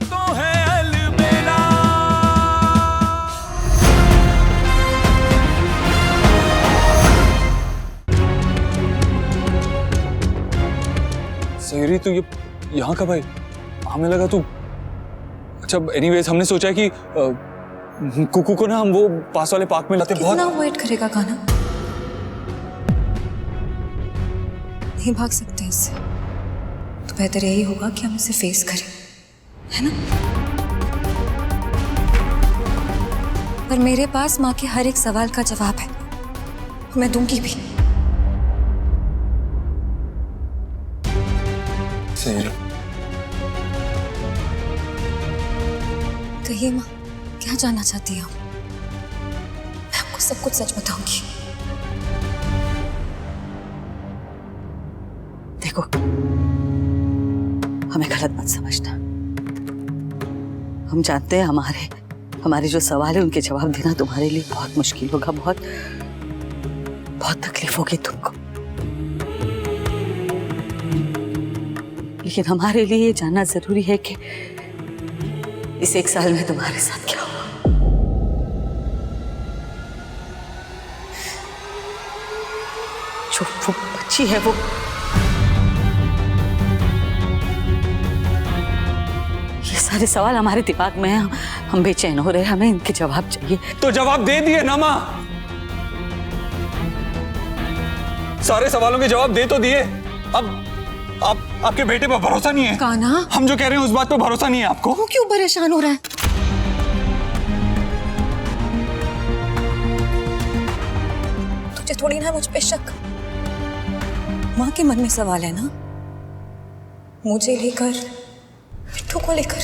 तो है अलबेला। सहेरी तू ये यहाँ कब आई? हमें लगा तू। अच्छा एनीवेज हमने सोचा कि कुकू को ना हम वो पास वाले पार्क में लाते। कितना वेट करेगा कान्हा? नहीं भाग सकते इससे, तो बेहतर यही होगा कि हम इसे फेस करें, है ना? पर मेरे पास माँ के हर एक सवाल का जवाब है, मैं दूंगी भी। सहेरी कहिए माँ, क्या जानना चाहती हो? मैं आपको सब कुछ सच बताऊंगी। देखो, हमें गलत मत समझना। हम जानते हैं हमारे जो सवाल है उनके जवाब देना तुम्हारे लिए बहुत मुश्किल होगा, बहुत तकलीफ होगी तुमको। लेकिन हमारे लिए ये जानना जरूरी है कि इस 1 साल में तुम्हारे साथ क्या हुआ। जो वो बच्ची है, वो ये सारे सवाल हमारे दिमाग में हैं, हम बेचैन हो रहे हैं, हमें इनके जवाब चाहिए। तो जवाब दे दिए ना माँ, सारे सवालों के जवाब दे तो दिए। अब आपके बेटे पर भरोसा नहीं है? कान्हा, हम जो कह रहे हैं उस बात पर भरोसा नहीं है आपको? वो क्यों परेशान हो रहा है? तुझे थोड़ी ना मुझ पे शक। माँ के मन में सवाल है ना, मुझे लेकर, मिट्टू को लेकर।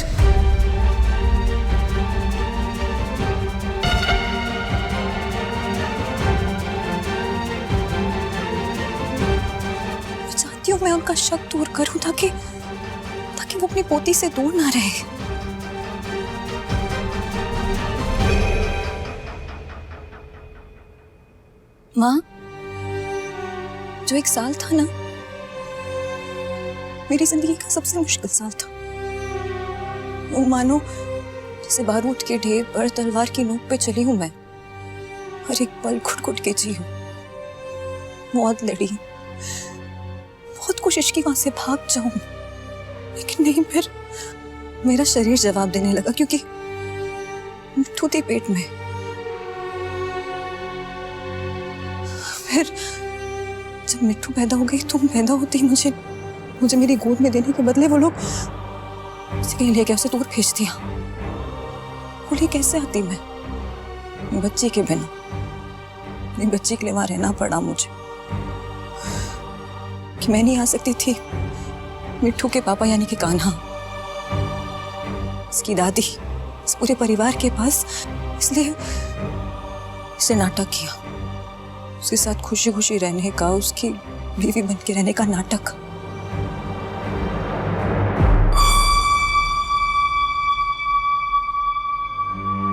मैं चाहती हूँ मैं उनका शक दूर करूं ताकि वो अपनी पोती से दूर ना रहे। माँ, जो 1 साल था ना, मेरी जिंदगी का सबसे मुश्किल साल था। वो मानो जैसे बारूद के ढेर पर तलवार की नोक पे चली हूं मैं, हर एक पल घुट घुट के जी हूं। बहुत लड़ी, बहुत कोशिश की वहां से भाग जाऊं, लेकिन नहीं, फिर मेरा शरीर जवाब देने लगा, क्योंकि मिट्टू थी पेट में। फिर जब मिट्टू पैदा हो गई, तुम पैदा होती, मुझे मेरी गोद में देने के बदले वो लोग उसे कहीं लेके उसे दूर भेज दिया। बोली कैसे आती मैं बच्ची के बिना? अपनी बच्ची के लिए वहां रहना पड़ा मुझे, कि मैं नहीं आ सकती थी मिट्टू के पापा यानी कि कान्हा, इसकी दादी, इस पूरे परिवार के पास, इसलिए इसे नाटक किया। उसके साथ खुशी खुशी रहने का, उसकी बीवी बन के रहने का नाटक।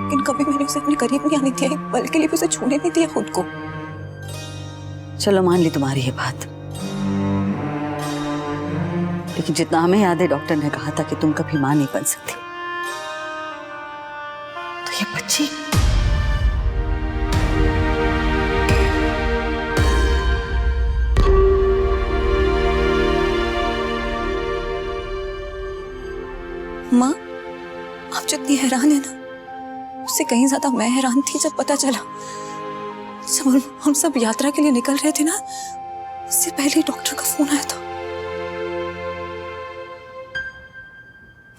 लेकिन कभी मैंने उसे अपने करीब नहीं आने दिया, एक पल के लिए भी उसे छूने नहीं दिया खुद को। चलो मान ली तुम्हारी ये बात, लेकिन जितना हमें याद है डॉक्टर ने कहा था कि तुम कभी मां नहीं बन सकती। तो ये बच्ची माँ, आप जितनी हैरान है ना, उससे कहीं ज्यादा मैं हैरान थी जब पता चला। जब हम सब यात्रा के लिए निकल रहे थे ना, इससे पहले डॉक्टर का फोन आया था।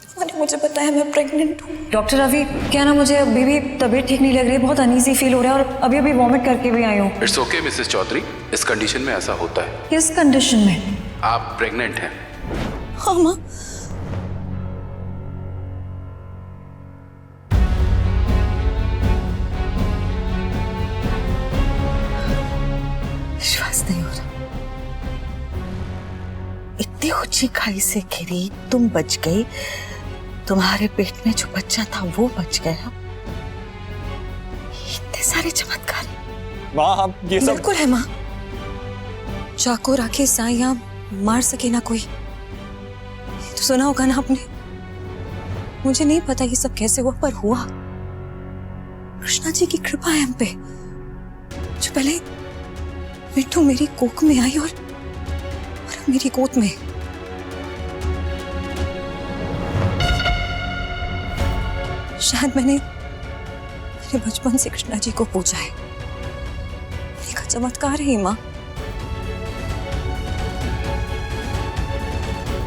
उन्होंने मुझे बताया मैं प्रेग्नेंट हूँ। डॉक्टर अभी क्या ना, मुझे अभी भी तबीयत ठीक नहीं लग रही है, बहुत अनईजी फील हो रहा है, और अभी वॉमिट करके भी आई हूँ। इट्स ओके मिसेस चौधरी, इस कंडीशन में ऐसा होता है। किस कंडीशन में? आप प्रेग्नेंट हैं। हाँ माँ। विश्वास नहीं हो रहा, इतनी ऊंची खाई से गिरी, तुम बच गई, तुम्हारे पेट में जो बच्चा था वो बच गया। इतने सारे चमत्कार। माँ आप ये सब बिल्कुल है माँ। चाको राखे साइयां मार सके ना कोई, तो सुना होगा ना आपने, मुझे नहीं पता ये सब कैसे हुआ, पर हुआ। कृष्णा जी की कृपा है हम पे। जो पहले मिट्टू मेरी कोख में आई और अब मेरी गोद में। शायद मैंने बचपन से कृष्णा जी को पूछा है। एक चमत्कार है माँ।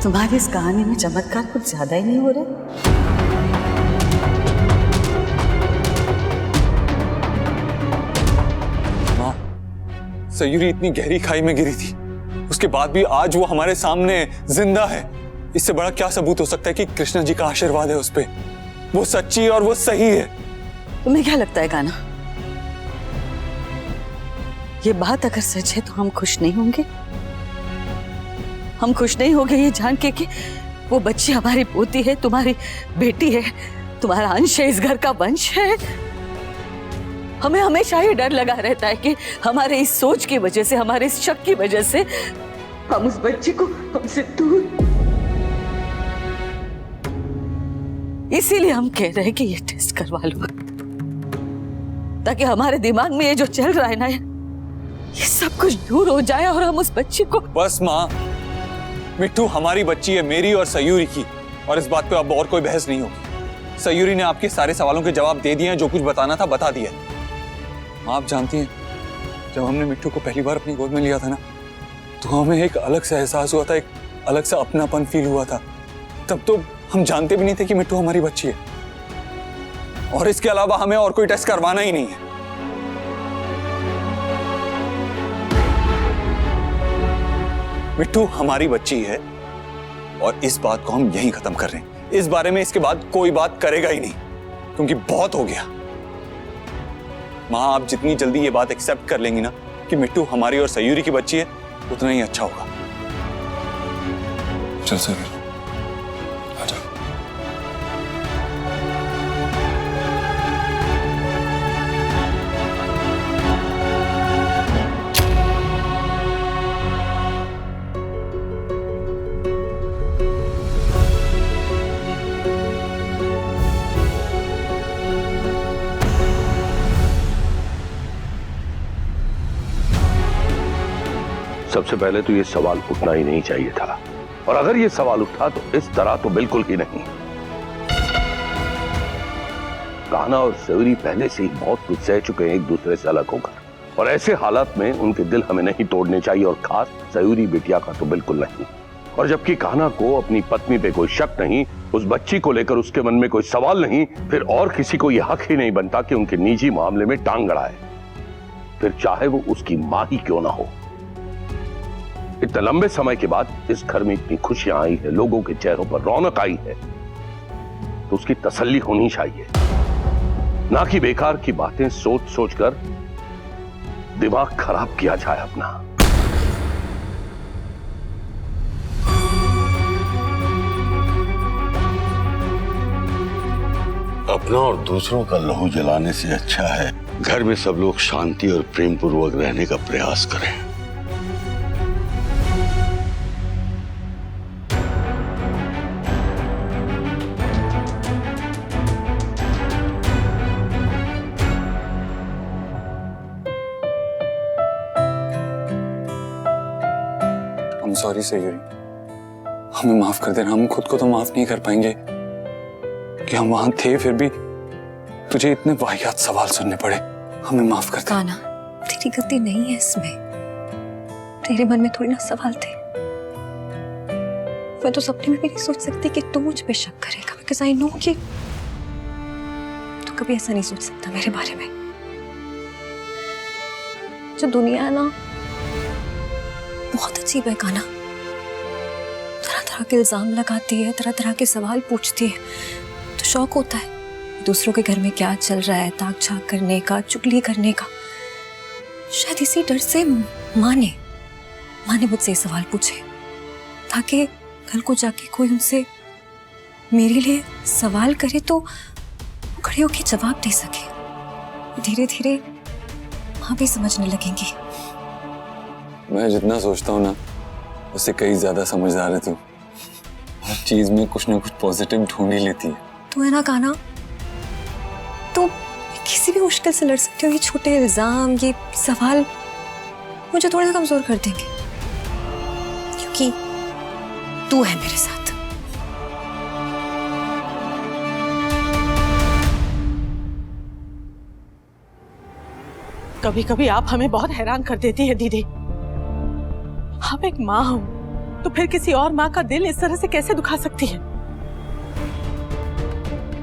तुम्हारी इस कहानी में चमत्कार कुछ ज्यादा ही नहीं हो रहा? माँ, सयूरी इतनी गहरी खाई में गिरी थी, उसके बाद भी आज वो हमारे सामने जिंदा है। इससे बड़ा क्या सबूत हो सकता है कि कृष्णा जी का आशीर्वाद है उस पे। वो सच्ची और वो सही है। तुम्हें क्या लगता है कान्हा, ये बात अगर सच है तो हम खुश नहीं होंगे? हम खुश नहीं होंगे ये जान के कि वो बच्ची हमारी पोती है, तुम्हारी बेटी है, तुम्हारा अंश है, इस घर का वंश है। हमें हमेशा ये डर लगा रहता है कि हमारे इस सोच की वजह से, हमारे इस शक की वजह से हम उस बच्ची को हमसे दूर। इसीलिए हम कह रहे हैं कि ये टेस्ट करवा लो, ताकि हमारे दिमाग में ये जो चल रहा है ना, ये सब कुछ दूर हो जाए और हम उस बच्ची को। बस माँ, मिट्टू हमारी बच्ची है, मेरी और सयूरी की, और इस बात पे अब और कोई बहस नहीं होगी। सयूरी ने आपके सारे सवालों के जवाब दे दिए हैं, जो कुछ बताना था बता दिया। आप जानती हैं, जब हमने मिट्टू को पहली बार अपनी गोद में लिया था ना, तो हमें एक अलग सा एहसास हुआ था, एक अलग सा अपनापन फील हुआ था। तब तो हम जानते भी नहीं थे कि मिट्टू हमारी बच्ची है, और इसके अलावा हमें और कोई टेस्ट करवाना ही नहीं है। मिट्टू हमारी बच्ची है, और इस बात को हम यहीं खत्म कर रहे हैं। इस बारे में इसके बाद कोई बात करेगा ही नहीं, क्योंकि बहुत हो गया। माँ, आप जितनी जल्दी ये बात एक्सेप्ट कर लेंगी ना कि मिट्टू हमारी और सयूरी की बच्ची है, उतना ही अच्छा होगा। चल सयूरी, आ जाओ। सबसे पहले तो ये सवाल उठना ही नहीं चाहिए था, और अगर ये सवाल उठा तो इस तरह तो बिल्कुल ही नहीं। कान्हा और सयूरी पहले से ही बहुत कुछ सह चुके हैं एक दूसरे से अलग होकर, और ऐसे हालात में उनके दिल हमें नहीं तोड़ने चाहिए, और खास सयूरी बिटिया का तो बिल्कुल नहीं। और जबकि कान्हा को अपनी पत्नी पे कोई शक नहीं, उस बच्ची को लेकर उसके मन में कोई सवाल नहीं, फिर और किसी को यह हक ही नहीं बनता कि उनके निजी मामले में टांग अड़ाए, फिर चाहे वो उसकी मां ही क्यों ना हो। इतने लंबे समय के बाद इस घर में इतनी खुशियां आई है, लोगों के चेहरों पर रौनक आई है, तो उसकी तसल्ली होनी चाहिए, ना कि बेकार की बातें सोच सोच कर दिमाग खराब किया जाए अपना। अपना और दूसरों का लहू जलाने से अच्छा है घर में सब लोग शांति और प्रेम पूर्वक रहने का प्रयास करें। सॉरी सयूरी, हमें माफ कर देना। हम खुद को तो माफ नहीं कर पाएंगे कि हम वहां थे, फिर भी तुझे इतने वाहियात सवाल सुनने पड़े। हमें माफ कर दे। कान्हा, तेरी गलती नहीं है इसमें। तेरे मन में थोड़ी ना सवाल थे। मैं तो सपने में भी नहीं सोच सकती कि तू मुझ पे शक करेगा, बिकॉज़ आई नो कि तू कभी ऐसा नहीं सोच सकता मेरे बारे में। जो दुनिया है ना, बहुत अजीब है कान्हा। तरह तरह के इल्जाम लगाती है, तरह तरह के सवाल पूछती है, तो शौक होता है दूसरों के घर में क्या चल रहा है ताक झाक करने का, चुगली करने का। शायद इसी डर से माँ ने मुझसे सवाल पूछे, ताकि कल को जाके कोई उनसे मेरे लिए सवाल करे तो खड़े होकर जवाब दे सके। धीरे धीरे माँ भी समझने लगेंगी। मैं जितना सोचता हूँ ना, उससे कहीं ज्यादा समझदार है तू। हर चीज में कुछ ना कुछ पॉजिटिव ढूंढ ही लेती है। तू है ना कान्हा, तो किसी भी मुश्किल से लड़ सकते हो। ये छोटे इल्जाम, ये सवाल मुझे थोड़ा सा कमजोर कर देंगे, क्योंकि तू है मेरे साथ। कभी कभी आप हमें बहुत हैरान कर देती है दीदी। आप एक माँ हो तो फिर किसी और माँ का दिल इस तरह से कैसे दुखा सकती है?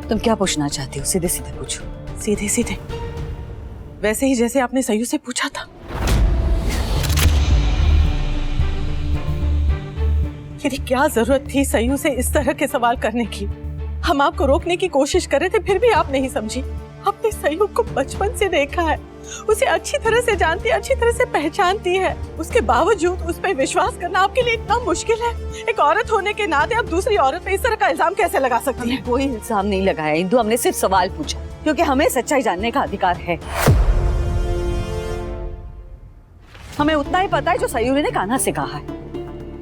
तुम क्या पूछना चाहती हो? सीधे सीधे पूछो। सीधे सीधे वैसे ही जैसे आपने सयू से पूछा था। दीदी क्या जरूरत थी सयू से इस तरह के सवाल करने की? हम आपको रोकने की कोशिश कर रहे थे, फिर भी आप नहीं समझी। आपने सयू को बचपन से देखा है, उसे अच्छी तरह से जानती है, अच्छी तरह से पहचानती है। उसके बावजूद उस पर विश्वास करना आपके लिए इतना मुश्किल है। एक औरत होने के नाते आप दूसरी औरत पे इस तरह का इल्जाम कैसे लगा सकती हैं? कोई इल्जाम नहीं लगाया इंदु, हमने सिर्फ सवाल पूछा, क्योंकि हमें सच्चाई जानने का अधिकार है। हमें उतना ही पता है जो सयूरी ने कान्हा से कहा है।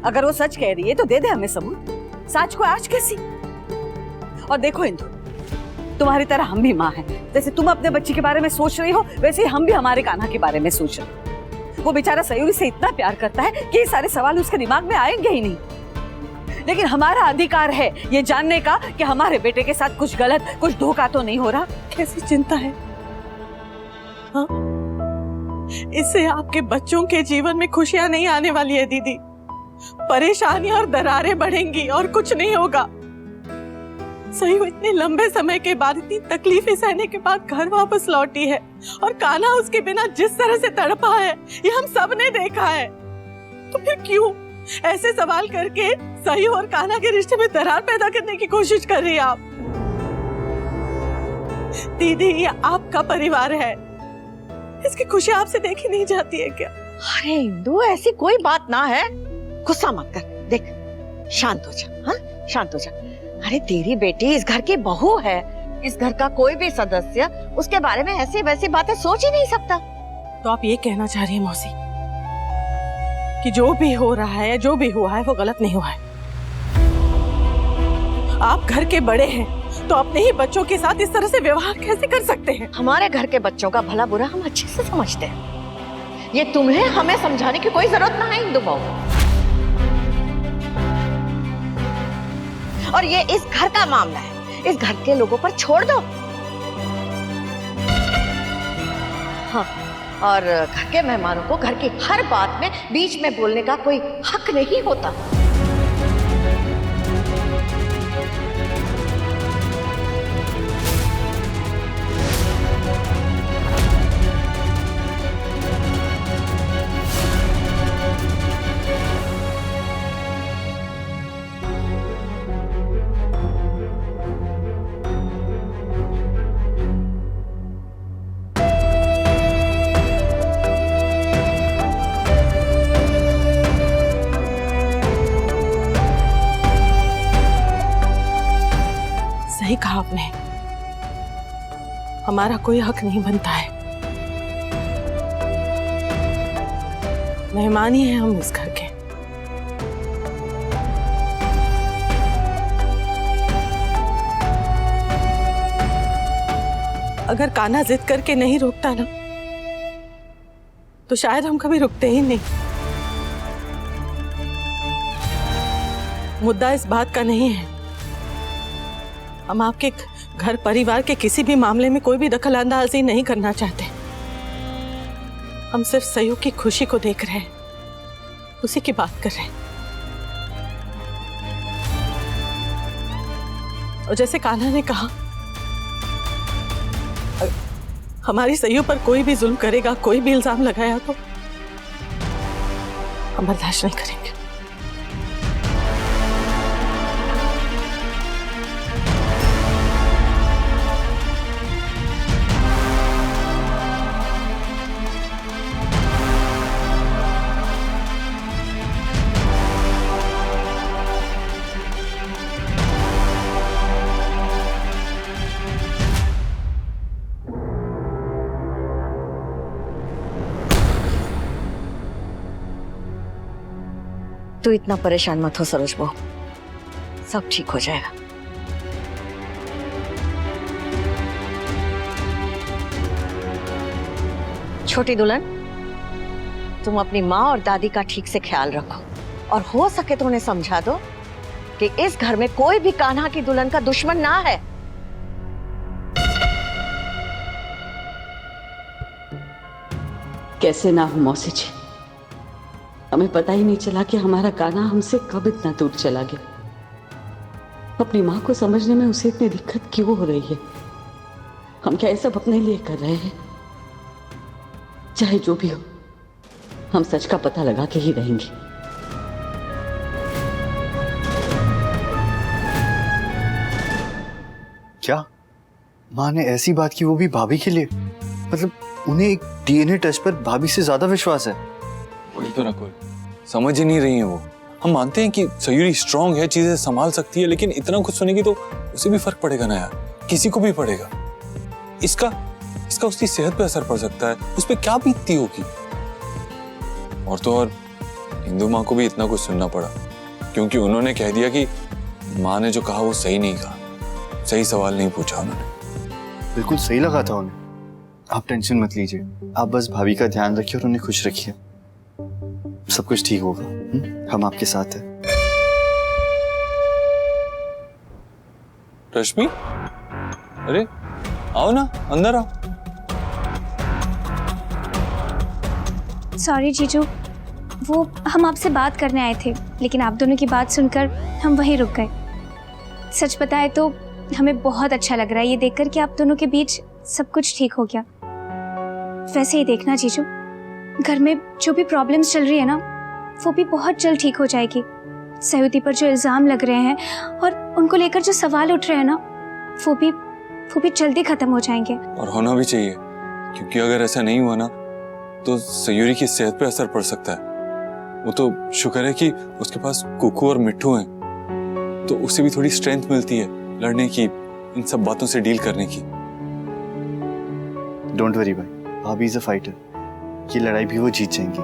अगर वो सच कह रही है तो दे दे हमें सबूत। सच को आज कैसी? और देखो इंदु, तुम्हारी तरह हम भी माँ हैं। जैसे तुम अपने बच्चे के बारे में सोच रही हो, वैसे ही हम भी हमारे कान्हा के बारे में सोच रहे हैं। वो बेचारा सयूरी से इतना प्यार करता है कि ये सारे सवाल उसके दिमाग में आएंगे ही नहीं। लेकिन हमारा अधिकार है ये जानने का कि हमारे बेटे के साथ कुछ गलत, कुछ धोखा तो नहीं हो रहा। कैसी चिंता है? हाँ? इससे आपके बच्चों के जीवन में खुशियां नहीं आने वाली है दीदी। परेशानी और दरारें बढ़ेंगी और कुछ नहीं होगा। सयू इतने लंबे समय के बाद, इतनी तकलीफें सहने के बाद घर वापस लौटी है, और कान्हा उसके बिना जिस तरह से तड़पा है ये हम सब ने देखा है। तो फिर क्यों ऐसे सवाल करके सयू और कान्हा के रिश्ते में दरार पैदा करने की कोशिश कर रही है आप? दीदी ये आपका परिवार है, इसकी खुशी आपसे देखी नहीं जाती है क्या? अरे इंदु ऐसी कोई बात ना है, गुस्सा मत कर। देख शांत हो जा, हाँ शांत हो जा। अरे तेरी बेटी इस घर की बहू है, इस घर का कोई भी सदस्य उसके बारे में ऐसी वैसी बातें सोच ही नहीं सकता। तो आप ये कहना चाह रही हैं मौसी कि जो भी हो रहा है, जो भी हुआ है वो गलत नहीं हुआ है? आप घर के बड़े हैं तो अपने ही बच्चों के साथ इस तरह से व्यवहार कैसे कर सकते हैं? हमारे घर के बच्चों का भला बुरा हम अच्छे से समझते हैं। ये तुम्हें हमें समझाने की कोई जरूरत ना है इंदु बहू। और ये इस घर का मामला है, इस घर के लोगों पर छोड़ दो। हाँ, और घर के मेहमानों को घर की हर बात में बीच में बोलने का कोई हक नहीं होता। सही कहा आपने, हमारा कोई हक नहीं बनता है। मेहमान ही हैं हम इस घर के। अगर कान्हा जिद करके नहीं रोकता ना तो शायद हम कभी रुकते ही नहीं। मुद्दा इस बात का नहीं है। हम आपके घर परिवार के किसी भी मामले में कोई भी दखल अंदाजी नहीं करना चाहते। हम सिर्फ सयू की खुशी को देख रहे हैं, उसी की बात कर रहे हैं। और जैसे कान्हा ने कहा, हमारी सयू पर कोई भी जुल्म करेगा, कोई भी इल्जाम लगाया तो हम बर्दाश्त नहीं करेंगे। तू इतना परेशान मत हो सरोज बहू, सब ठीक हो जाएगा। छोटी दुल्हन, तुम अपनी माँ और दादी का ठीक से ख्याल रखो और हो सके तो उन्हें समझा दो कि इस घर में कोई भी कान्हा की दुल्हन का दुश्मन ना है। कैसे ना हो मौसी जी, हमें पता ही नहीं चला कि हमारा कान्हा हमसे कब इतना दूर चला गया। अपनी माँ को समझने में उसे इतनी दिक्कत क्यों हो रही है? हम क्या ये सब अपने लिए कर रहे हैं? चाहे जो भी हो, हम सच का पता लगा के ही रहेंगे। क्या माँ ने ऐसी बात की, वो भी भाभी के लिए? मतलब उन्हें एक डीएनए टेस्ट पर भाभी से ज्यादा विश्वास है। वही तो नकुल, समझ ही नहीं रही है वो। हम मानते हैं कि सयूरी स्ट्रांग है, चीजें संभाल सकती है, लेकिन इतना कुछ सुनेगी तो उसे भी फर्क पड़ेगा ना यार, किसी को भी पड़ेगा। इसका उसकी सेहत पे असर पड़ सकता है, उस पर क्या बीतती होगी। और तो और हिंदू माँ को भी इतना कुछ सुनना पड़ा, क्योंकि उन्होंने कह दिया कि माँ ने जो कहा वो सही नहीं कहा, सही सवाल नहीं पूछा उन्होंने। बिल्कुल सही लगा था उन्हें। आप टेंशन मत लीजिए, आप बस भाभी का ध्यान रखिए और उन्हें खुश रखिए। सब कुछ ठीक होगा, हम आपके साथ हैं। रश्मि, अरे आओ ना, अंदर आओ। सॉरी जीजू, वो हम आपसे बात करने आए थे, लेकिन आप दोनों की बात सुनकर हम वहीं रुक गए। सच बताएं तो हमें बहुत अच्छा लग रहा है ये देखकर कि आप दोनों के बीच सब कुछ ठीक हो गया। वैसे ही देखना जीजू, घर में जो भी प्रॉब्लम्स चल रही है ना, वो भी बहुत जल्द ठीक हो जाएगी। सयूदी पर जो इल्जाम लग रहे हैं और उनको लेकर जो सवाल उठ रहे हैं ना, वो भी जल्दी खत्म हो जाएंगे। और होना भी चाहिए, क्योंकि अगर ऐसा नहीं हुआ ना तो सयूरी की सेहत पे असर पड़ सकता है। वो तो शुक्र है कि उसके पास कुकू और मिट्ठू हैं, तो उसे भी थोड़ी स्ट्रेंथ मिलती है लड़ने की, इन सब बातों से डील करने की। डोंट वरी भाई, भाभी इज अ फाइटर, ये लड़ाई भी वो जीत जाएंगी।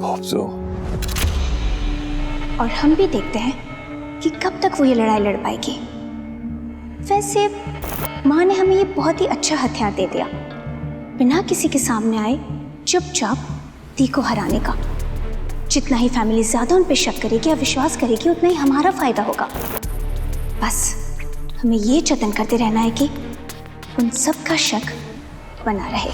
Hope so. और हम भी देखते हैं कि कब तक वो ये लड़ाई लड़ पाएगी। वैसे माँ ने हमें ये बहुत ही अच्छा हथियार दे दिया, बिना किसी के सामने आए चुपचाप दी को हराने का। जितना ही फैमिली ज्यादा उन पे शक करेगी या विश्वास करेगी, उतना ही हमारा फायदा होगा। बस हमें ये जतन करते रहना है कि उन सब का शक बना रहे।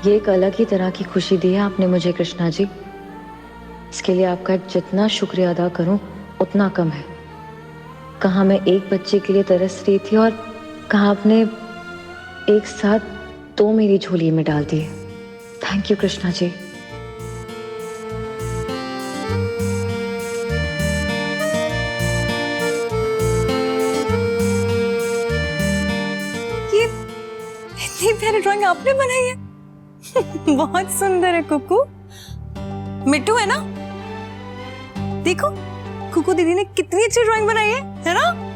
ये एक अलग ही तरह की खुशी दी है आपने मुझे कृष्णा जी। इसके लिए आपका जितना शुक्रिया अदा करूं उतना कम है। कहाँ मैं एक बच्चे के लिए तरस रही थी और कहाँ आपने एक साथ दो मेरी झोली में डाल दिए। Thank you Krishna ji. ये इतनी प्यारी ड्राइंग आपने बनाई है। बहुत सुंदर है कुकू। मिट्टू है ना, देखो कुकू दीदी ने कितनी अच्छी ड्राइंग बनाई है ना?